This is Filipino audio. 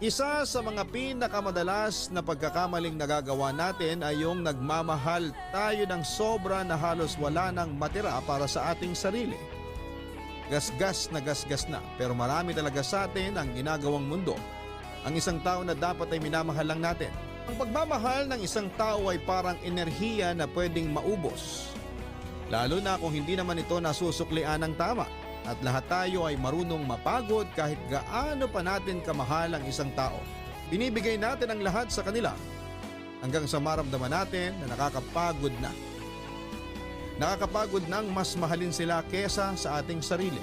Isa sa mga pinakamadalas na pagkakamaling nagagawa natin ay yung nagmamahal tayo ng sobra na halos wala nang matira para sa ating sarili. Gasgas na pero marami talaga sa atin ang ginagawang mundo. Ang isang tao na dapat ay minamahal lang natin. Ang pagmamahal ng isang tao ay parang enerhiya na pwedeng maubos. Lalo na kung hindi naman ito nasusuklian ng tama. At lahat tayo ay marunong mapagod kahit gaano pa natin kamahal ang isang tao. Binibigay natin ang lahat sa kanila hanggang sa maramdaman natin na nakakapagod na. Nakakapagod nang mas mahalin sila kesa sa ating sarili.